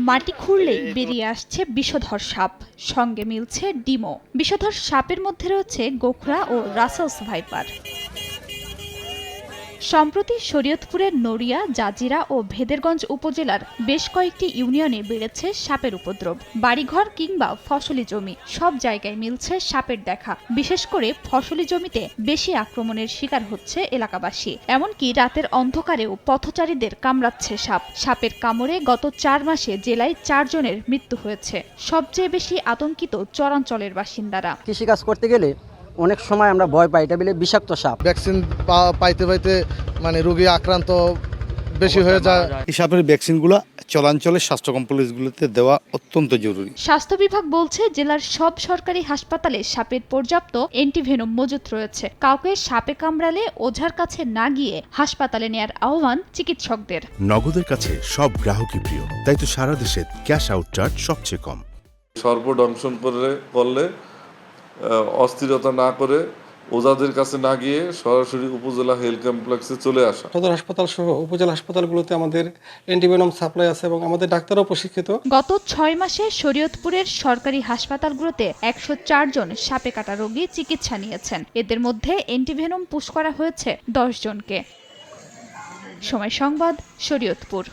মাটি খুঁড়লেই বেরিয়ে আসছে বিষধর সাপ, সঙ্গে মিলছে ডিমও। বিষধর সাপের মধ্যে রয়েছে গোখরা ও রাসেলস ভাইপার। সম্প্রতি শরীয়তপুরের নড়িয়া, জাজিরা ও ভেদেরগঞ্জ উপজেলার বেশ কয়েকটি ইউনিয়নে বেড়েছে সাপের উপদ্রব। বাড়িঘর কিংবা ফসলি জমি সব জায়গায় মিলছে সাপের দেখা। বিশেষ করে ফসলি জমিতে বেশি আক্রমণের শিকার হচ্ছে এলাকাবাসী। এমনকি রাতের অন্ধকারেও পথচারীদের কামড়াচ্ছে সাপ। সাপের কামড়ে গত 4 মাসে জেলায় 4 জনের মৃত্যু হয়েছে। সবচেয়ে বেশি আতঙ্কিত চরাঞ্চলের বাসিন্দারা। কৃষিকাজ করতে গেলে অনেক সময় আমরা ভয় পাই, এটা বলে বিষাক্ত সাপ। ভ্যাকসিন পাইতে মানে রোগী আক্রান্ত বেশি হয়ে যায়। এই সাপের ভ্যাকসিনগুলো চলাঞ্চলের স্বাস্থ্য কমপ্লেক্সগুলোতে দেওয়া অত্যন্ত জরুরি। স্বাস্থ্য বিভাগ বলছে জেলার সব সরকারি হাসপাতালে সাপের পর্যাপ্ত অ্যান্টিভেনম মজুত রয়েছে। কাউকে সাপে কামড়ালে ওঝার কাছে না গিয়ে হাসপাতালে নেয়ার আহ্বান চিকিৎসকদের। নগদের কাছে সব গ্রাহকই প্রিয়, তাই তো সারা দেশে ক্যাশ আউট চার্জ সবচেয়ে কম। সর্বদংশন করলে অস্থিরতা না করে ওঝাদের কাছে না গিয়ে সরাসরি উপজেলা হেলথ কমপ্লেক্সে চলে আসা। সদর হাসপাতাল সহ উপজেলা হাসপাতালগুলোতে আমাদের অ্যান্টিভেনম সাপ্লাই আছে এবং আমাদের ডাক্তারও প্রশিক্ষিত। গত 6 মাসে শরীয়তপুরের সরকারি হাসপাতালগুলোতে 104 জন সাপে কাটা রোগী চিকিৎসা নিয়েছেন। এদের মধ্যে অ্যান্টিভেনম পুশ করা হয়েছে 10 জনকে। সময় সংবাদ, শরীয়তপুর।